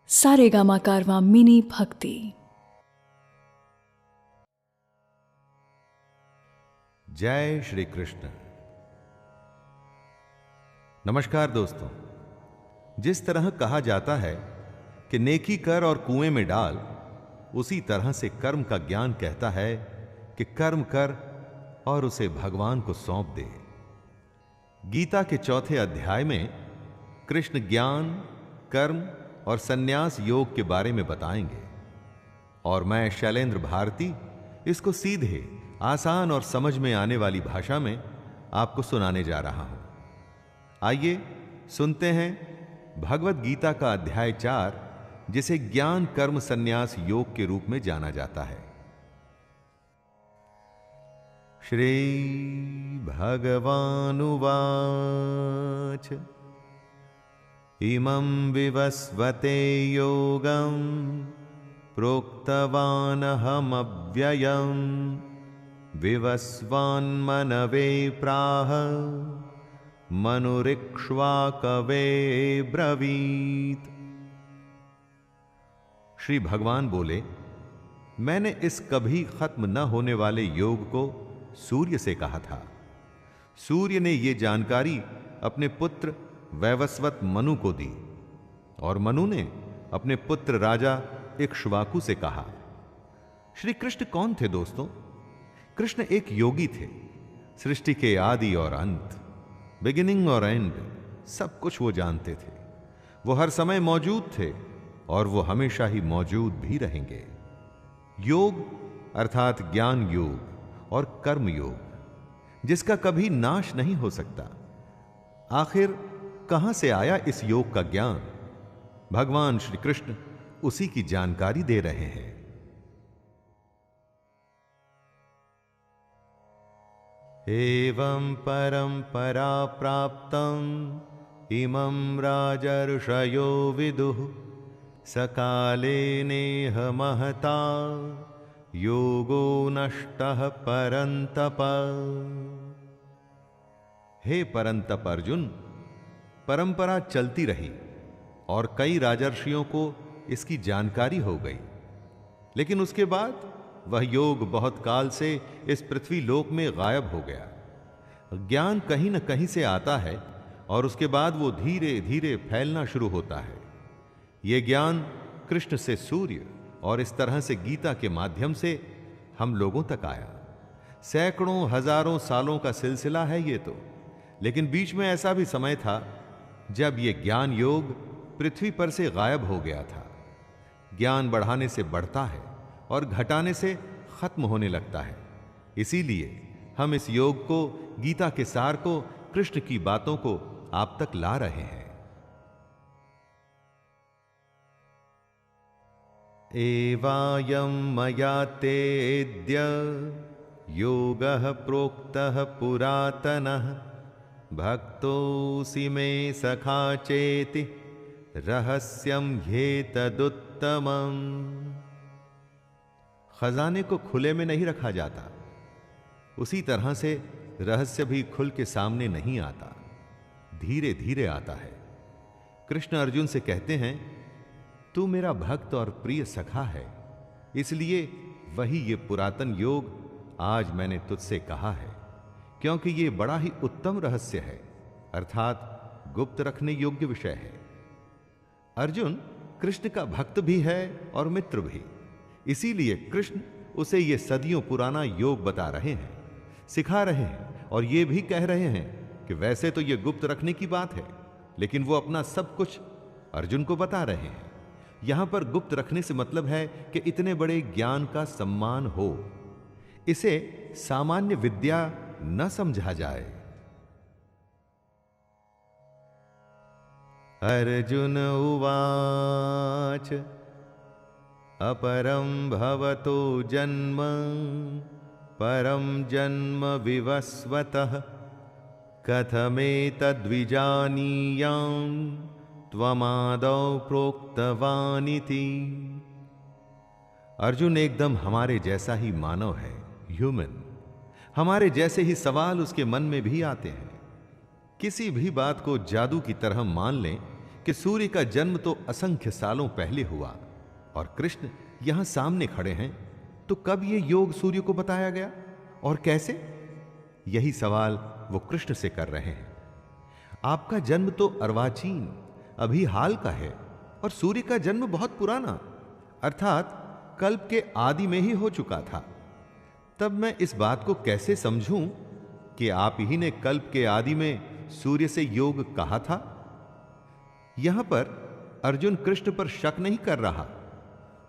सारेगामा कारवां mini भक्ति। जय श्री कृष्ण। नमस्कार दोस्तों। जिस तरह कहा जाता है कि नेकी कर और कुएं में डाल, उसी तरह से कर्म का ज्ञान कहता है कि कर्म कर और उसे भगवान को सौंप दे। गीता के चौथे अध्याय में कृष्ण ज्ञान, कर्म और सन्यास योग के बारे में बताएंगे और मैं शैलेंद्र भारती इसको सीधे, आसान और समझ में आने वाली भाषा में आपको सुनाने जा रहा हूं। आइए सुनते हैं भगवत गीता का अध्याय 4, जिसे ज्ञान कर्म सन्यास योग के रूप में जाना जाता है। श्री भगवानुवाच इमं विवस्वते योगं प्रोक्तवानहमव्ययम् विवस्वान्मनवे प्राह मनुरिक्ष्वाकवे ब्रवीत। श्री भगवान बोले, मैंने इस कभी खत्म न होने वाले योग को सूर्य से कहा था। सूर्य ने यह जानकारी अपने पुत्र वैवस्वत मनु को दी और मनु ने अपने पुत्र राजा इक्ष्वाकु से कहा। श्री कृष्ण कौन थे दोस्तों? कृष्ण एक योगी थे। सृष्टि के आदि और अंत, बिगिनिंग और एंड, सब कुछ वो जानते थे। वो हर समय मौजूद थे और वो हमेशा ही मौजूद भी रहेंगे। योग अर्थात ज्ञान योग और कर्म योग, जिसका कभी नाश नहीं हो सकता। आखिर कहां से आया इस योग का ज्ञान? भगवान श्री कृष्ण उसी की जानकारी दे रहे हैं। एवं परंपरा प्राप्तम इमं राजर्षयो विदुः सकाले नेह महता योगो नष्टः परंतप। हे परंतप अर्जुन, परंपरा चलती रही और कई राजर्षियों को इसकी जानकारी हो गई, लेकिन उसके बाद वह योग बहुत काल से इस पृथ्वी लोक में गायब हो गया। ज्ञान कहीं न कहीं से आता है और उसके बाद वो धीरे धीरे फैलना शुरू होता है। यह ज्ञान कृष्ण से सूर्य और इस तरह से गीता के माध्यम से हम लोगों तक आया। सैकड़ों हजारों सालों का सिलसिला है ये तो, लेकिन बीच में ऐसा भी समय था जब यह ज्ञान योग पृथ्वी पर से गायब हो गया था। ज्ञान बढ़ाने से बढ़ता है और घटाने से खत्म होने लगता है। इसीलिए हम इस योग को, गीता के सार को, कृष्ण की बातों को आप तक ला रहे हैं। एवायं मया तेऽद्य योगः प्रोक्तः पुरातनः भक्तोऽसि मे सखा चेति रहस्यं ह्येतदुत्तमम्। खजाने को खुले में नहीं रखा जाता, उसी तरह से रहस्य भी खुल के सामने नहीं आता, धीरे धीरे आता है। कृष्ण अर्जुन से कहते हैं, तू मेरा भक्त और प्रिय सखा है, इसलिए वही ये पुरातन योग आज मैंने तुझसे कहा है, क्योंकि ये बड़ा ही उत्तम रहस्य है, अर्थात गुप्त रखने योग्य विषय है। अर्जुन कृष्ण का भक्त भी है और मित्र भी, इसीलिए कृष्ण उसे ये सदियों पुराना योग बता रहे हैं, सिखा रहे हैं और ये भी कह रहे हैं कि वैसे तो ये गुप्त रखने की बात है, लेकिन वो अपना सब कुछ अर्जुन को बता रहे हैं। यहां पर गुप्त रखने से मतलब है कि इतने बड़े ज्ञान का सम्मान हो, इसे सामान्य विद्या न समझा जाए। अर्जुन उवाच अपरं भवतो जन्म परं जन्म विवस्वतः कथमेतद्विजानीयां त्वमादौ प्रोक्तवानिति। अर्जुन एकदम हमारे जैसा ही मानव है, ह्यूमन। हमारे जैसे ही सवाल उसके मन में भी आते हैं। किसी भी बात को जादू की तरह मान लें कि सूर्य का जन्म तो असंख्य सालों पहले हुआ और कृष्ण यहां सामने खड़े हैं, तो कब यह योग सूर्य को बताया गया और कैसे? यही सवाल वो कृष्ण से कर रहे हैं। आपका जन्म तो अर्वाचीन अभी हाल का है और सूर्य का जन्म बहुत पुराना अर्थात कल्प के आदि में ही हो चुका था। तब मैं इस बात को कैसे समझूं कि आप ही ने कल्प के आदि में सूर्य से योग कहा था? यहां पर अर्जुन कृष्ण पर शक नहीं कर रहा,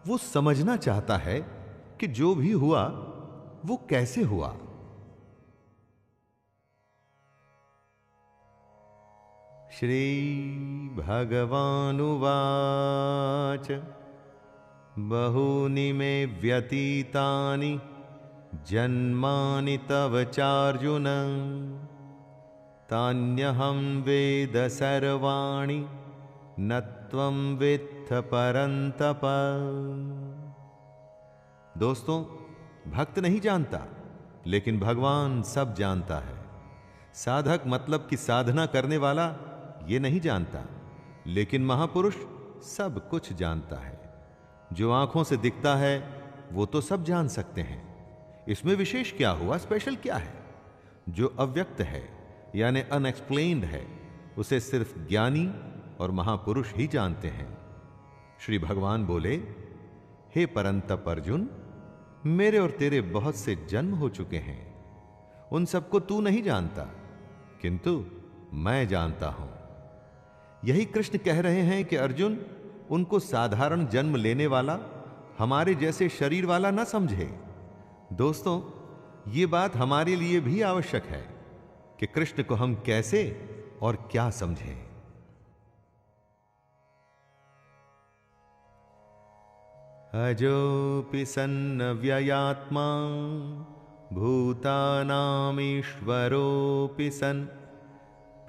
वो समझना चाहता है कि जो भी हुआ वो कैसे हुआ। श्री भगवानुवाच बहूनि मे व्यतीतानि जन्मानि तव चार्जुन तान्यहं वेद सर्वाणि न त्वं वेत्थ परन्तप। दोस्तों, भक्त नहीं जानता, लेकिन भगवान सब जानता है। साधक मतलब कि साधना करने वाला ये नहीं जानता, लेकिन महापुरुष सब कुछ जानता है। जो आंखों से दिखता है वो तो सब जान सकते हैं, इसमें विशेष क्या हुआ, स्पेशल क्या है? जो अव्यक्त है यानी अनएक्सप्लेन्ड है, उसे सिर्फ ज्ञानी और महापुरुष ही जानते हैं। श्री भगवान बोले, हे परंतप अर्जुन, मेरे और तेरे बहुत से जन्म हो चुके हैं, उन सबको तू नहीं जानता, किंतु मैं जानता हूं। यही कृष्ण कह रहे हैं कि अर्जुन उनको साधारण जन्म लेने वाला, हमारे जैसे शरीर वाला ना समझे। दोस्तों, ये बात हमारे लिए भी आवश्यक है कि कृष्ण को हम कैसे और क्या समझें। अजोऽपि सन्नव्ययात्मा भूतानामीश्वरोऽपि सन्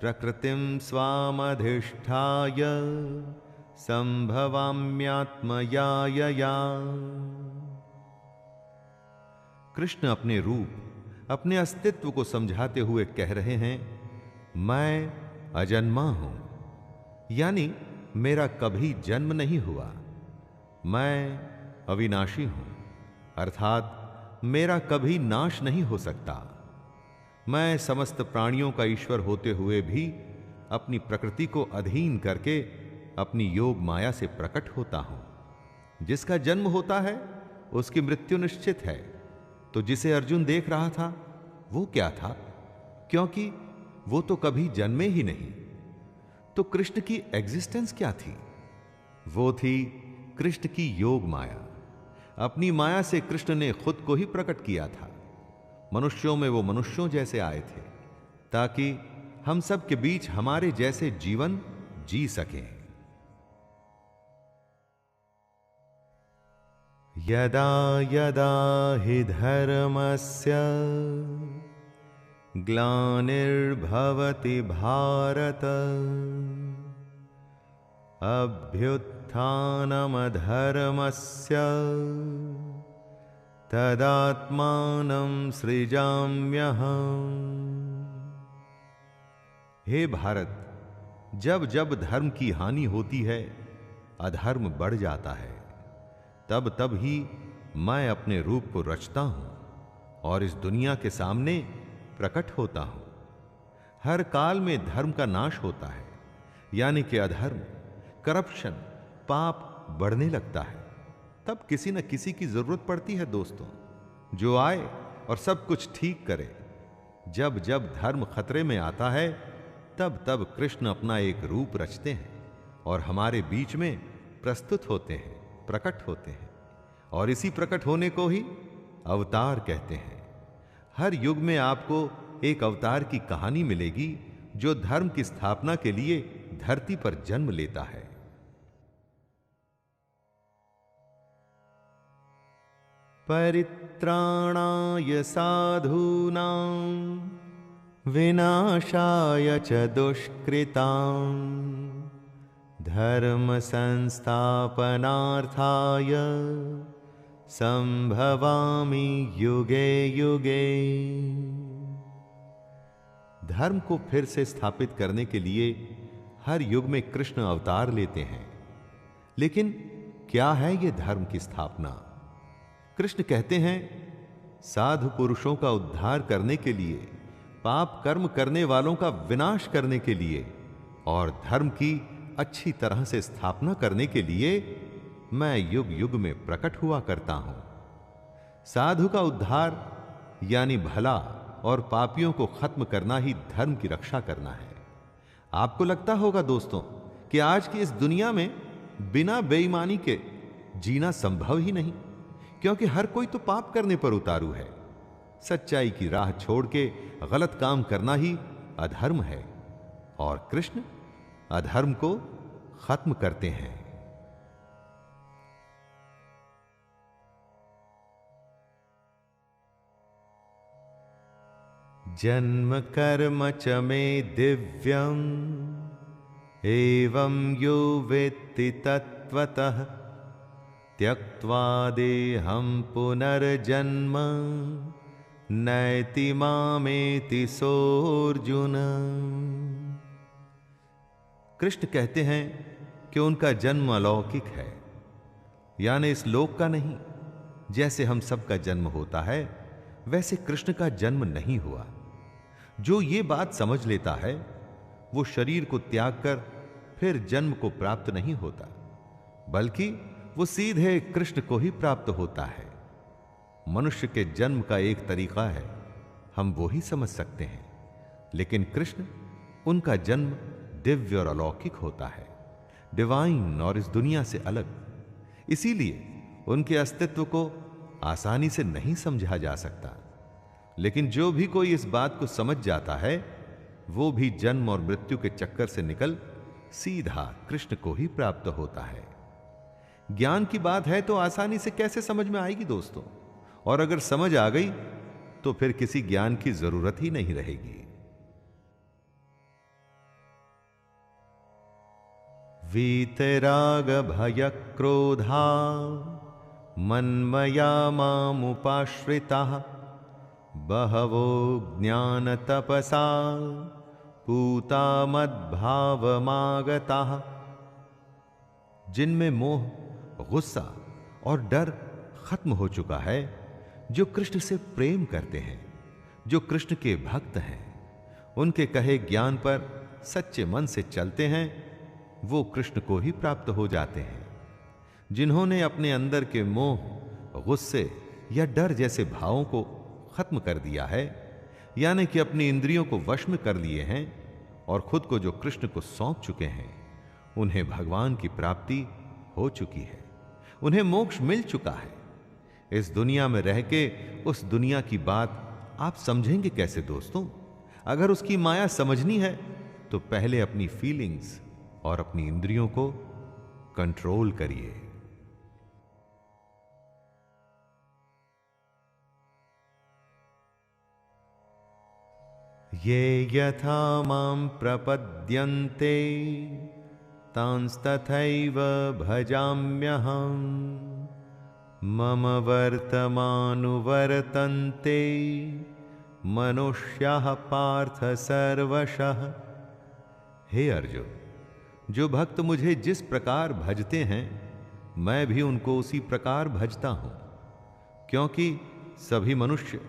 प्रकृतिं स्वामधिष्ठाय संभवाम्यात्मयायया। कृष्ण अपने रूप, अपने अस्तित्व को समझाते हुए कह रहे हैं, मैं अजन्मा हूं, यानी मेरा कभी जन्म नहीं हुआ। मैं अविनाशी हूं, अर्थात मेरा कभी नाश नहीं हो सकता। मैं समस्त प्राणियों का ईश्वर होते हुए भी अपनी प्रकृति को अधीन करके अपनी योग माया से प्रकट होता हूं। जिसका जन्म होता है उसकी मृत्यु निश्चित है। तो जिसे अर्जुन देख रहा था वो क्या था? क्योंकि वो तो कभी जन्मे ही नहीं। तो कृष्ण की एग्जिस्टेंस क्या थी? वो थी कृष्ण की योग माया। अपनी माया से कृष्ण ने खुद को ही प्रकट किया था। मनुष्यों में वो मनुष्यों जैसे आए थे ताकि हम सब के बीच हमारे जैसे जीवन जी सकें। यदा यदा हि धर्मस्य ग्लानिर्भवति भारत अभ्युत्थानमधर्मस्य तदात्मानं सृजाम्यहम्। हे भारत, जब जब धर्म की हानि होती है, अधर्म बढ़ जाता है, तब तब ही मैं अपने रूप को रचता हूं और इस दुनिया के सामने प्रकट होता हूं। हर काल में धर्म का नाश होता है, यानी कि अधर्म, करप्शन, पाप बढ़ने लगता है। तब किसी न किसी की जरूरत पड़ती है दोस्तों, जो आए और सब कुछ ठीक करे। जब जब धर्म खतरे में आता है, तब तब कृष्ण अपना एक रूप रचते हैं और हमारे बीच में प्रस्तुत होते हैं, प्रकट होते हैं। और इसी प्रकट होने को ही अवतार कहते हैं। हर युग में आपको एक अवतार की कहानी मिलेगी जो धर्म की स्थापना के लिए धरती पर जन्म लेता है। परित्राणाय साधूनां विनाशाय च दुष्कृतां धर्म संस्थापनार्थाय संभवामि युगे युगे। धर्म को फिर से स्थापित करने के लिए हर युग में कृष्ण अवतार लेते हैं, लेकिन क्या है यह धर्म की स्थापना? कृष्ण कहते हैं, साधु पुरुषों का उद्धार करने के लिए, पाप कर्म करने वालों का विनाश करने के लिए और धर्म की अच्छी तरह से स्थापना करने के लिए मैं युग युग में प्रकट हुआ करता हूं। साधु का उद्धार यानी भला और पापियों को खत्म करना ही धर्म की रक्षा करना है। आपको लगता होगा दोस्तों कि आज की इस दुनिया में बिना बेईमानी के जीना संभव ही नहीं, क्योंकि हर कोई तो पाप करने पर उतारू है। सच्चाई की राह छोड़ के गलत काम करना ही अधर्म है, और कृष्ण अधर्म को खत्म करते हैं। जन्म कर्म च मे दिव्यम् एवं यो वेत्ति तत्त्वतः त्यक्त्वा देहं पुनर्जन्म नैति मामेति सोऽर्जुन। कृष्ण कहते हैं कि उनका जन्म अलौकिक है, यानी इस लोक का नहीं। जैसे हम सबका जन्म होता है, वैसे कृष्ण का जन्म नहीं हुआ। जो ये बात समझ लेता है, वो शरीर को त्याग कर फिर जन्म को प्राप्त नहीं होता, बल्कि वो सीधे कृष्ण को ही प्राप्त होता है। मनुष्य के जन्म का एक तरीका है, हम वो ही समझ सकते हैं, लेकिन कृष्ण, उनका जन्म दिव्य और अलौकिक होता है, डिवाइन और इस दुनिया से अलग। इसीलिए उनके अस्तित्व को आसानी से नहीं समझा जा सकता। लेकिन जो भी कोई इस बात को समझ जाता है, वो भी जन्म और मृत्यु के चक्कर से निकल सीधा कृष्ण को ही प्राप्त होता है। ज्ञान की बात है तो आसानी से कैसे समझ में आएगी दोस्तों? और अगर समझ आ गई तो फिर किसी ज्ञान की जरूरत ही नहीं रहेगी। वीतराग भय क्रोधा मन्मया मामुपाश्रिताः बहवो ज्ञान तपसा पूता मद्भावमागताः। जिनमें मोह, गुस्सा और डर खत्म हो चुका है, जो कृष्ण से प्रेम करते हैं, जो कृष्ण के भक्त हैं, उनके कहे ज्ञान पर सच्चे मन से चलते हैं, वो कृष्ण को ही प्राप्त हो जाते हैं। जिन्होंने अपने अंदर के मोह, गुस्से या डर जैसे भावों को खत्म कर दिया है, यानी कि अपनी इंद्रियों को वश में कर लिए हैं और खुद को जो कृष्ण को सौंप चुके हैं, उन्हें भगवान की प्राप्ति हो चुकी है, उन्हें मोक्ष मिल चुका है। इस दुनिया में रह के उस दुनिया की बात आप समझेंगे कैसे दोस्तों? अगर उसकी माया समझनी है तो पहले अपनी फीलिंग्स और अपनी इंद्रियों को कंट्रोल करिए। ये यथा मां प्रपद्यन्ते तांस्तथैव भजाम्यहम् मम वर्तमानुवर्तन्ते मनुष्याः पार्थ सर्वशः। हे अर्जुन, जो भक्त मुझे जिस प्रकार भजते हैं, मैं भी उनको उसी प्रकार भजता हूं, क्योंकि सभी मनुष्य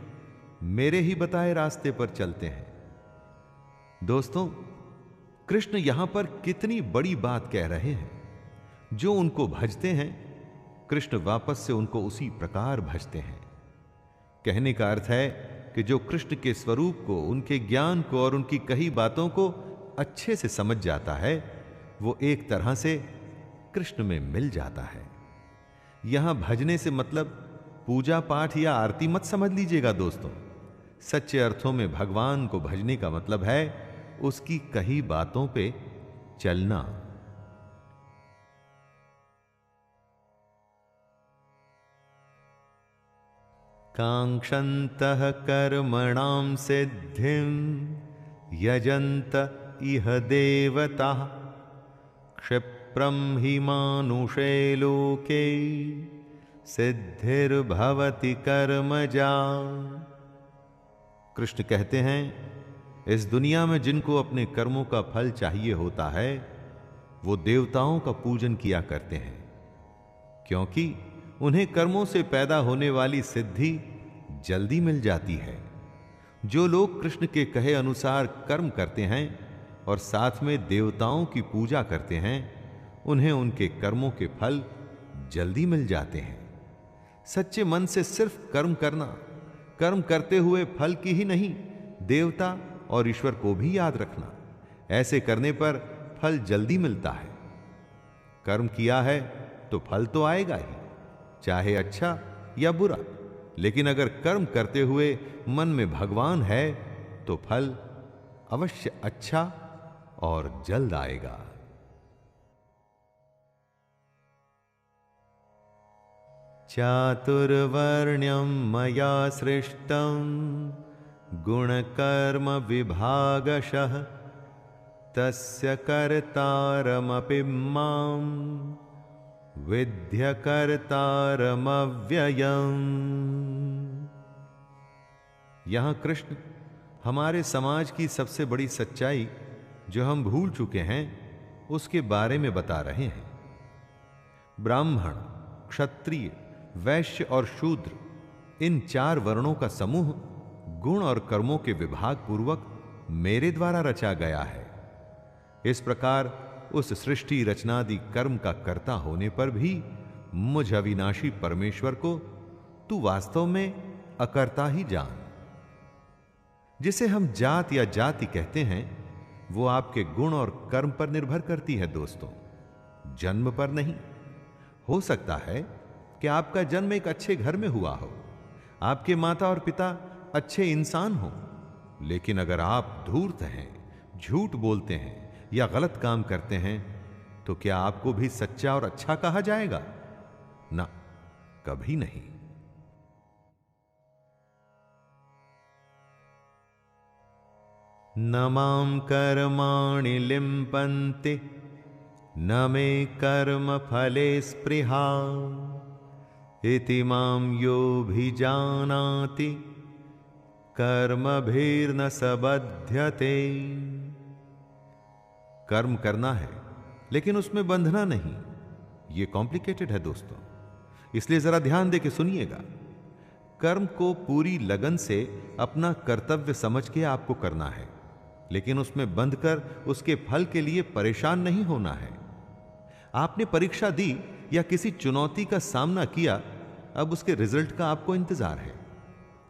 मेरे ही बताए रास्ते पर चलते हैं। दोस्तों, कृष्ण यहां पर कितनी बड़ी बात कह रहे हैं। जो उनको भजते हैं, कृष्ण वापस से उनको उसी प्रकार भजते हैं। कहने का अर्थ है कि जो कृष्ण के स्वरूप को, उनके ज्ञान को और उनकी कही बातों को अच्छे से समझ जाता है, वो एक तरह से कृष्ण में मिल जाता है। यहां भजने से मतलब पूजा पाठ या आरती मत समझ लीजिएगा दोस्तों। सच्चे अर्थों में भगवान को भजने का मतलब है उसकी कही बातों पे चलना। कांक्षन्तः कर्मणां सिद्धिं यजन्त इह देवताः क्षिप्रं हि मानुषे लोके सिद्धिर्भवति कर्मजा। कृष्ण कहते हैं, इस दुनिया में जिनको अपने कर्मों का फल चाहिए होता है वो देवताओं का पूजन किया करते हैं, क्योंकि उन्हें कर्मों से पैदा होने वाली सिद्धि जल्दी मिल जाती है। जो लोग कृष्ण के कहे अनुसार कर्म करते हैं और साथ में देवताओं की पूजा करते हैं, उन्हें उनके कर्मों के फल जल्दी मिल जाते हैं। सच्चे मन से सिर्फ कर्म करना, कर्म करते हुए फल की ही नहीं, देवता और ईश्वर को भी याद रखना, ऐसे करने पर फल जल्दी मिलता है। कर्म किया है तो फल तो आएगा ही, चाहे अच्छा या बुरा, लेकिन अगर कर्म करते हुए मन में भगवान है तो फल अवश्य अच्छा और जल्द आएगा। चातुर्वर्ण्यं मया सृष्टं गुणकर्म विभागशः तस्य कर्तारमपि मां विद्य कर्तारमव्ययम्। यहां कृष्ण हमारे समाज की सबसे बड़ी सच्चाई जो हम भूल चुके हैं उसके बारे में बता रहे हैं। ब्राह्मण, क्षत्रिय, वैश्य और शूद्र, इन 4 वर्णों का समूह गुण और कर्मों के विभाग पूर्वक मेरे द्वारा रचा गया है। इस प्रकार उस सृष्टि रचनादि कर्म का कर्ता होने पर भी मुझ अविनाशी परमेश्वर को तू वास्तव में अकर्ता ही जान। जिसे हम जात या जाति कहते हैं वो आपके गुण और कर्म पर निर्भर करती है दोस्तों, जन्म पर नहीं। हो सकता है कि आपका जन्म एक अच्छे घर में हुआ हो, आपके माता और पिता अच्छे इंसान हो, लेकिन अगर आप धूर्त हैं, झूठ बोलते हैं या गलत काम करते हैं तो क्या आपको भी सच्चा और अच्छा कहा जाएगा? ना, कभी नहीं। न मां कर्माणि लिम्पन्ते न मे कर्म फले स्पृहा इति मां योऽभिजानाति कर्मभिर्न सबध्यते। कर्म करना है लेकिन उसमें बंधना नहीं, यह कॉम्प्लिकेटेड है दोस्तों, इसलिए जरा ध्यान देके सुनिएगा। कर्म को पूरी लगन से अपना कर्तव्य समझ के आपको करना है, लेकिन उसमें बंधकर उसके फल के लिए परेशान नहीं होना है। आपने परीक्षा दी या किसी चुनौती का सामना किया, अब उसके रिजल्ट का आपको इंतजार है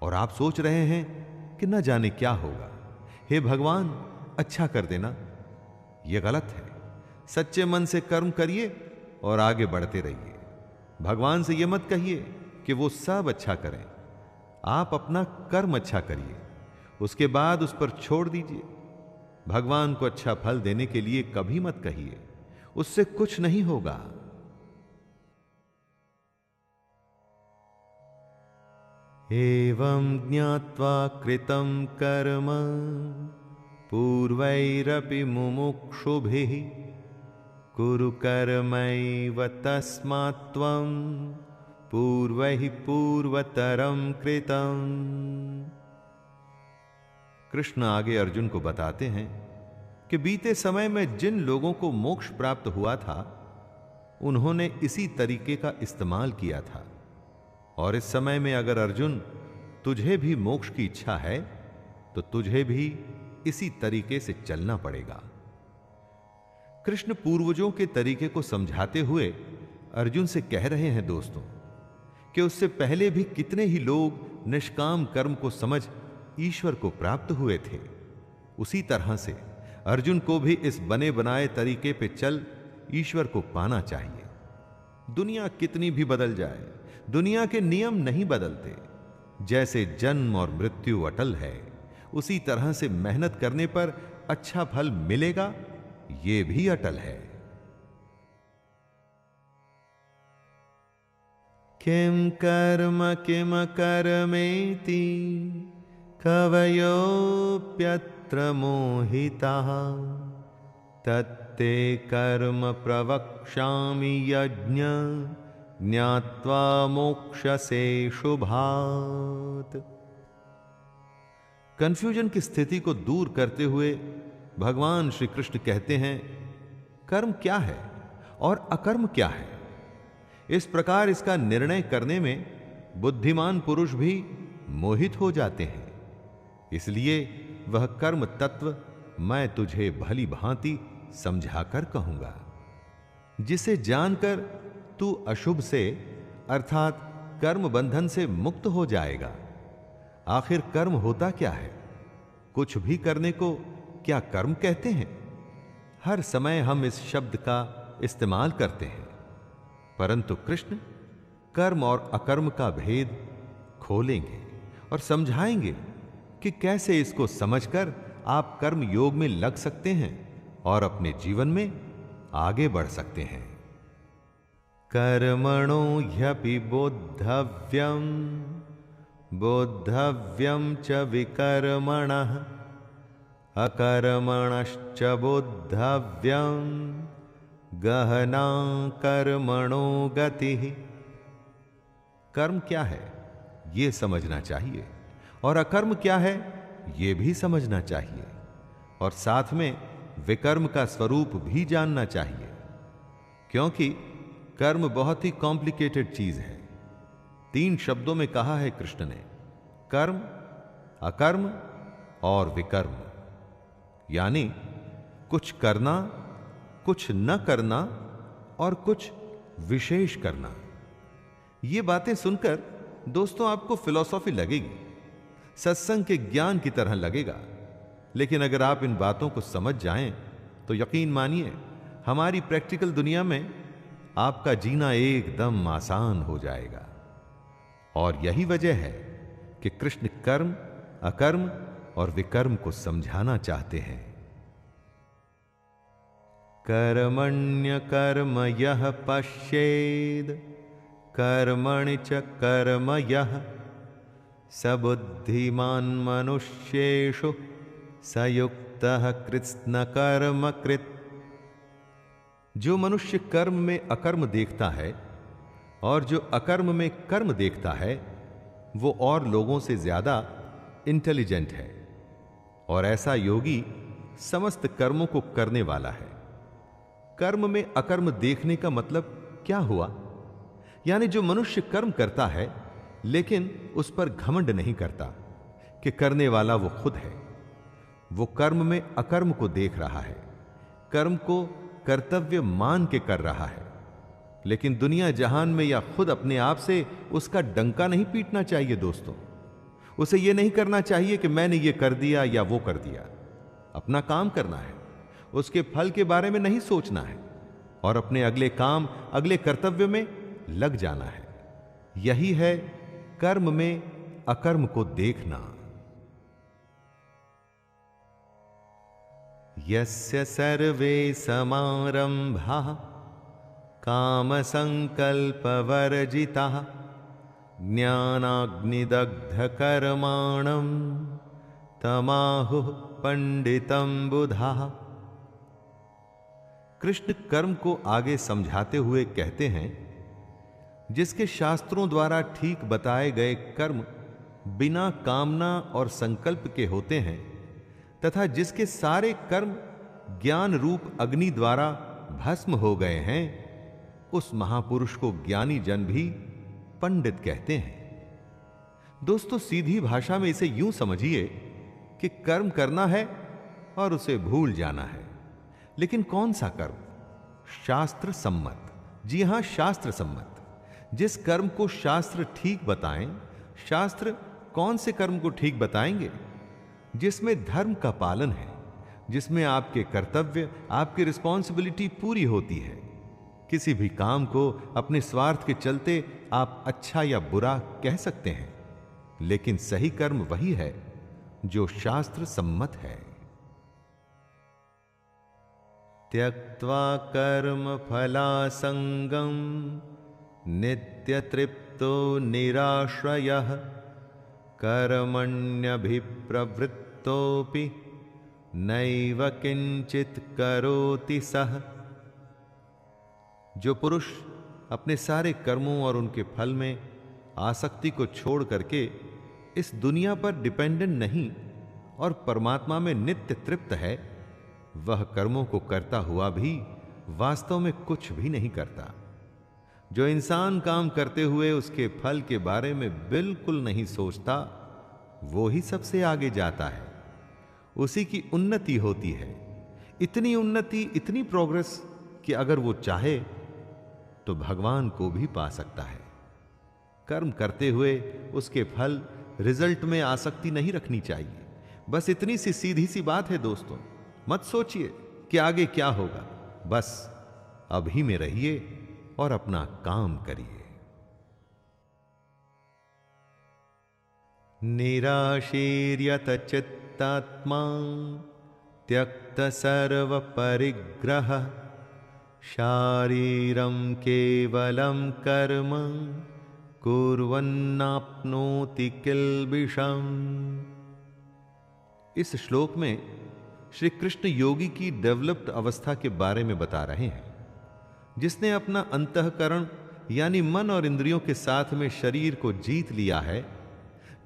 और आप सोच रहे हैं कि न जाने क्या होगा, हे भगवान अच्छा कर देना। यह गलत है। सच्चे मन से कर्म करिए और आगे बढ़ते रहिए। भगवान से यह मत कहिए कि वो सब अच्छा करें, आप अपना कर्म अच्छा करिए, उसके बाद उस पर छोड़ दीजिए। भगवान को अच्छा फल देने के लिए कभी मत कहिए, उससे कुछ नहीं होगा। एवं ज्ञात्वा कृतं कर्म पूर्वैरपि मुमुक्षुभिः कुरु कर्मैव तस्मात् त्वं पूर्वैः पूर्वतरं कृतं। कृष्ण आगे अर्जुन को बताते हैं कि बीते समय में जिन लोगों को मोक्ष प्राप्त हुआ था उन्होंने इसी तरीके का इस्तेमाल किया था, और इस समय में अगर अर्जुन तुझे भी मोक्ष की इच्छा है तो तुझे भी इसी तरीके से चलना पड़ेगा। कृष्ण पूर्वजों के तरीके को समझाते हुए अर्जुन से कह रहे हैं दोस्तों कि उससे पहले भी कितने ही लोग निष्काम कर्म को समझ ईश्वर को प्राप्त हुए थे। उसी तरह से अर्जुन को भी इस बने बनाए तरीके पे चल ईश्वर को पाना चाहिए। दुनिया कितनी भी बदल जाए, दुनिया के नियम नहीं बदलते। जैसे जन्म और मृत्यु अटल है, उसी तरह से मेहनत करने पर अच्छा फल मिलेगा, ये भी अटल है। किम कर्म किम कर्मेति कवयोप्यत्र मोहिताः तत्ते कर्म प्रवक्ष्यामि यज्ञ ज्ञात्वा मोक्षसे शुभात्। कंफ्यूजन की स्थिति को दूर करते हुए भगवान श्री कृष्ण कहते हैं, कर्म क्या है और अकर्म क्या है। इस प्रकार इसका निर्णय करने में बुद्धिमान पुरुष भी मोहित हो जाते हैं। इसलिए वह कर्म तत्व मैं तुझे भली भांति समझाकर कहूंगा, जिसे जानकर तू अशुभ से अर्थात कर्म बंधन से मुक्त हो जाएगा। आखिर कर्म होता क्या है? कुछ भी करने को क्या कर्म कहते हैं? हर समय हम इस शब्द का इस्तेमाल करते हैं, परंतु कृष्ण कर्म और अकर्म का भेद खोलेंगे और समझाएंगे कि कैसे इसको समझकर आप कर्म योग में लग सकते हैं और अपने जीवन में आगे बढ़ सकते हैं। कर्मणो ह्यपि बोद्धव्यम बोद्धव्यम च विकर्मणः अकर्मणश्च बोद्धव्यम गहना कर्मणो गतिः। कर्म क्या है यह समझना चाहिए और अकर्म क्या है यह भी समझना चाहिए, और साथ में विकर्म का स्वरूप भी जानना चाहिए, क्योंकि कर्म बहुत ही कॉम्प्लिकेटेड चीज है। 3 शब्दों में कहा है कृष्ण ने, कर्म, अकर्म और विकर्म, यानी कुछ करना, कुछ न करना और कुछ विशेष करना। ये बातें सुनकर दोस्तों आपको फिलॉसफी लगेगी, सत्संग के ज्ञान की तरह लगेगा, लेकिन अगर आप इन बातों को समझ जाएं तो यकीन मानिए हमारी प्रैक्टिकल दुनिया में आपका जीना एकदम आसान हो जाएगा। और यही वजह है कि कृष्ण कर्म, अकर्म और विकर्म को समझाना चाहते हैं। कर्मण्य कर्म यः पश्येद कर्मणि च कर्म यः स बुद्धिमान मनुष्येषु सयुक्तः कृत्स्न कर्म कृत्। जो मनुष्य कर्म में अकर्म देखता है और जो अकर्म में कर्म देखता है, वो और लोगों से ज्यादा इंटेलिजेंट है, और ऐसा योगी समस्त कर्मों को करने वाला है। कर्म में अकर्म देखने का मतलब क्या हुआ? यानी जो मनुष्य कर्म करता है लेकिन उस पर घमंड नहीं करता कि करने वाला वो खुद है, वो कर्म में अकर्म को देख रहा है, कर्म को कर्तव्य मान के कर रहा है, लेकिन दुनिया जहान में या खुद अपने आप से उसका डंका नहीं पीटना चाहिए दोस्तों। उसे यह नहीं करना चाहिए कि मैंने ये कर दिया या वो कर दिया। अपना काम करना है, उसके फल के बारे में नहीं सोचना है, और अपने अगले काम, अगले कर्तव्य में लग जाना है। यही है कर्म में अकर्म को देखना। यस्य सर्वे समारंभाः काम संकल्प वर्जिताः ज्ञानाग्निदग्ध कर्माणं तमाहुः पंडितं बुधाः। कृष्ण कर्म को आगे समझाते हुए कहते हैं, जिसके शास्त्रों द्वारा ठीक बताए गए कर्म बिना कामना और संकल्प के होते हैं, तथा जिसके सारे कर्म ज्ञान रूप अग्नि द्वारा भस्म हो गए हैं, उस महापुरुष को ज्ञानी जन भी पंडित कहते हैं। दोस्तों, सीधी भाषा में इसे यूं समझिए कि कर्म करना है और उसे भूल जाना है। लेकिन कौन सा कर्म? शास्त्र सम्मत। जी हां, शास्त्र सम्मत। जिस कर्म को शास्त्र ठीक बताएं, शास्त्र कौन से कर्म को ठीक बताएंगे? जिसमें धर्म का पालन है, जिसमें आपके कर्तव्य, आपकी रिस्पॉन्सिबिलिटी पूरी होती है। किसी भी काम को अपने स्वार्थ के चलते आप अच्छा या बुरा कह सकते हैं, लेकिन सही कर्म वही है जो शास्त्र सम्मत है। त्यक्त्वा कर्म फलासंगम नित्य तृप्तो निराश्रयः कर्मण्यभिप्रवृत्तोपि नैव किंचित करोति सः। जो पुरुष अपने सारे कर्मों और उनके फल में आसक्ति को छोड़ करके इस दुनिया पर डिपेंडेंट नहीं और परमात्मा में नित्य तृप्त है, वह कर्मों को करता हुआ भी वास्तव में कुछ भी नहीं करता। जो इंसान काम करते हुए उसके फल के बारे में बिल्कुल नहीं सोचता, वो ही सबसे आगे जाता है। उसी की उन्नति होती है, इतनी उन्नति, इतनी प्रोग्रेस कि अगर वो चाहे तो भगवान को भी पा सकता है। कर्म करते हुए उसके फल, रिजल्ट में आसक्ति नहीं रखनी चाहिए। बस इतनी सी सीधी सी बात है दोस्तों। मत सोचिए कि आगे क्या होगा, बस अभी में रहिए और अपना काम करिए। निराशीर्यत चित्तात्मा त्यक्त सर्व परिग्रह शारीरम केवलम कर्म कुर्वन्नाप्नोति किल्बिषम्। इस श्लोक में श्री कृष्ण योगी की डेवलप्ड अवस्था के बारे में बता रहे हैं, जिसने अपना अंतःकरण यानी मन और इंद्रियों के साथ में शरीर को जीत लिया है,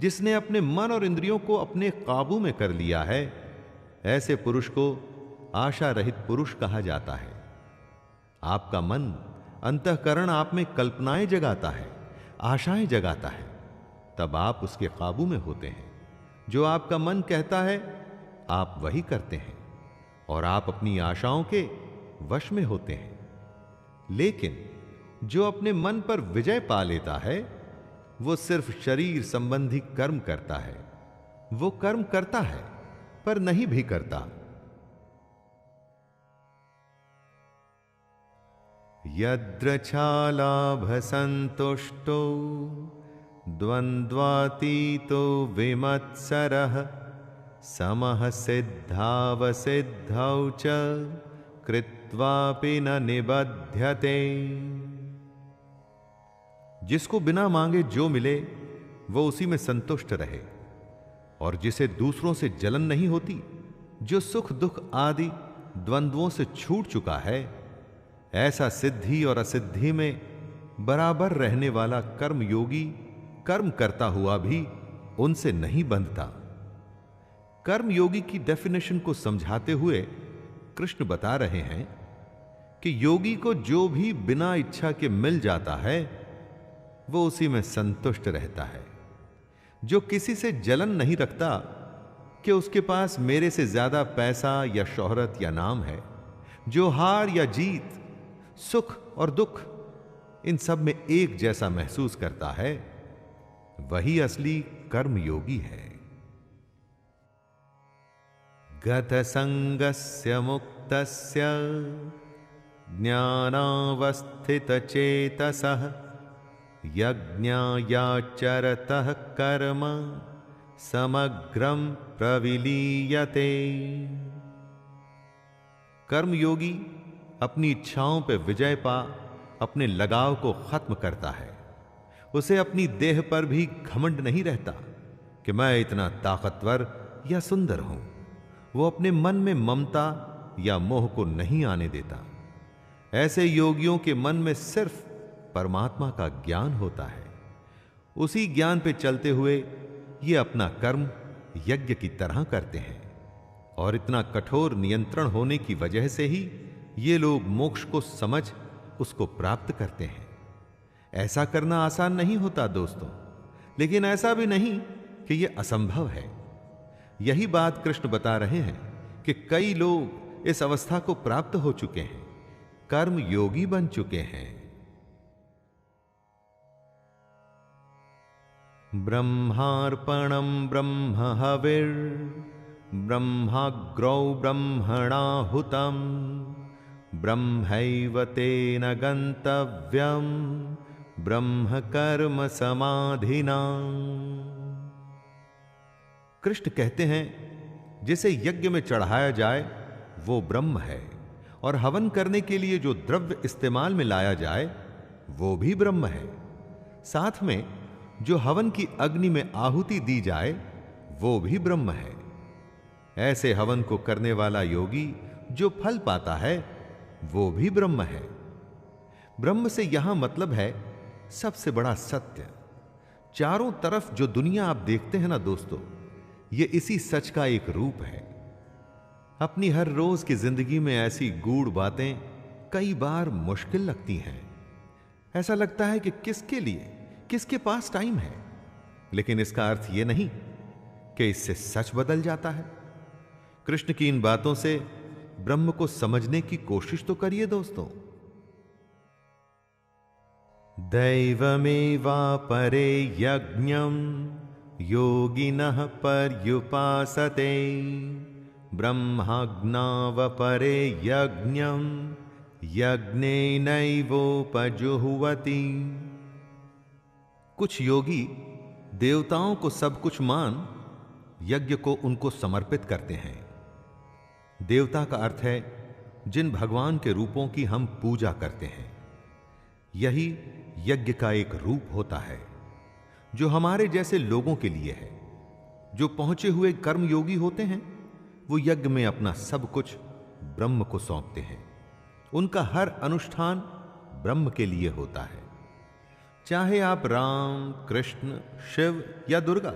जिसने अपने मन और इंद्रियों को अपने काबू में कर लिया है। ऐसे पुरुष को आशा रहित पुरुष कहा जाता है। आपका मन, अंतःकरण आप में कल्पनाएं जगाता है, आशाएं जगाता है, तब आप उसके काबू में होते हैं। जो आपका मन कहता है आप वही करते हैं और आप अपनी आशाओं के वश में होते हैं। लेकिन जो अपने मन पर विजय पा लेता है, वो सिर्फ शरीर संबंधी कर्म करता है। वो कर्म करता है पर नहीं भी करता। यद्रच्छालाभ संतुष्टो द्वंद्वातीतो विमत्सरः समः सिद्धावसिद्धौ च कृत्वापि न निबध्यते। जिसको बिना मांगे जो मिले वो उसी में संतुष्ट रहे, और जिसे दूसरों से जलन नहीं होती, जो सुख दुख आदि द्वंद्वों से छूट चुका है, ऐसा सिद्धि और असिद्धि में बराबर रहने वाला कर्मयोगी कर्म करता हुआ भी उनसे नहीं बंधता। कर्मयोगी की डेफिनेशन को समझाते हुए कृष्ण बता रहे हैं कि योगी को जो भी बिना इच्छा के मिल जाता है वो उसी में संतुष्ट रहता है। जो किसी से जलन नहीं रखता कि उसके पास मेरे से ज्यादा पैसा या शोहरत या नाम है, जो हार या जीत, सुख और दुख इन सब में एक जैसा महसूस करता है, वही असली कर्मयोगी है। गत संगस्य मुक्तस्य ज्ञानावस्थित चेतसः यज्ञायाचरतः कर्म समग्रम प्रविलीयते। कर्मयोगी अपनी इच्छाओं पर विजय पा अपने लगाव को खत्म करता है। उसे अपनी देह पर भी घमंड नहीं रहता कि मैं इतना ताकतवर या सुंदर हूं। वो अपने मन में ममता या मोह को नहीं आने देता। ऐसे योगियों के मन में सिर्फ परमात्मा का ज्ञान होता है। उसी ज्ञान पे चलते हुए ये अपना कर्म यज्ञ की तरह करते हैं, और इतना कठोर नियंत्रण होने की वजह से ही ये लोग मोक्ष को समझ उसको प्राप्त करते हैं। ऐसा करना आसान नहीं होता दोस्तों, लेकिन ऐसा भी नहीं कि यह असंभव है। यही बात कृष्ण बता रहे हैं कि कई लोग इस अवस्था को प्राप्त हो चुके हैं, कर्म योगी बन चुके हैं। ब्रह्मार्पणं ब्रह्म हविर् ब्रह्माग्रौ ब्रह्मणाहुतं ब्रह्मैव तेन गन्तव्यं ब्रह्म कर्म समाधिना। कृष्ण कहते हैं, जिसे यज्ञ में चढ़ाया जाए वो ब्रह्म है, और हवन करने के लिए जो द्रव्य इस्तेमाल में लाया जाए वो भी ब्रह्म है। साथ में जो हवन की अग्नि में आहुति दी जाए वो भी ब्रह्म है। ऐसे हवन को करने वाला योगी जो फल पाता है वो भी ब्रह्म है। ब्रह्म से यहां मतलब है सबसे बड़ा सत्य। चारों तरफ जो दुनिया आप देखते हैं ना दोस्तों, ये इसी सच का एक रूप है। अपनी हर रोज की जिंदगी में ऐसी गूढ़ बातें कई बार मुश्किल लगती हैं। ऐसा लगता है कि किसके लिए, किसके पास टाइम है। लेकिन इसका अर्थ यह नहीं कि इससे सच बदल जाता है। कृष्ण की इन बातों से ब्रह्म को समझने की कोशिश तो करिए दोस्तों। दैवमेवापरे यज्ञं योगिनः पर्युपासते ब्रह्माज्ञावपरे यज्ञं यज्ञेनैवोपजुह्वति। कुछ योगी देवताओं को सब कुछ मान यज्ञ को उनको समर्पित करते हैं। देवता का अर्थ है जिन भगवान के रूपों की हम पूजा करते हैं। यही यज्ञ का एक रूप होता है जो हमारे जैसे लोगों के लिए है। जो पहुंचे हुए कर्मयोगी होते हैं वो यज्ञ में अपना सब कुछ ब्रह्म को सौंपते हैं। उनका हर अनुष्ठान ब्रह्म के लिए होता है। चाहे आप राम, कृष्ण, शिव या दुर्गा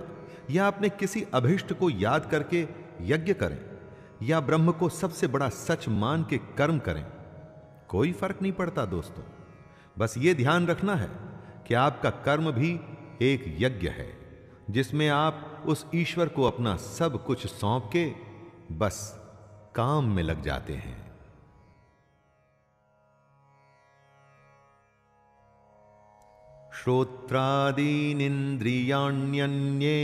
या अपने किसी अभिष्ट को याद करके यज्ञ करें या ब्रह्म को सबसे बड़ा सच मान के कर्म करें, कोई फर्क नहीं पड़ता दोस्तों। बस ये ध्यान रखना है कि आपका कर्म भी एक यज्ञ है जिसमें आप उस ईश्वर को अपना सब कुछ सौंप के बस काम में लग जाते हैं। श्रोत्रादीनिन्द्रियाण्यन्ये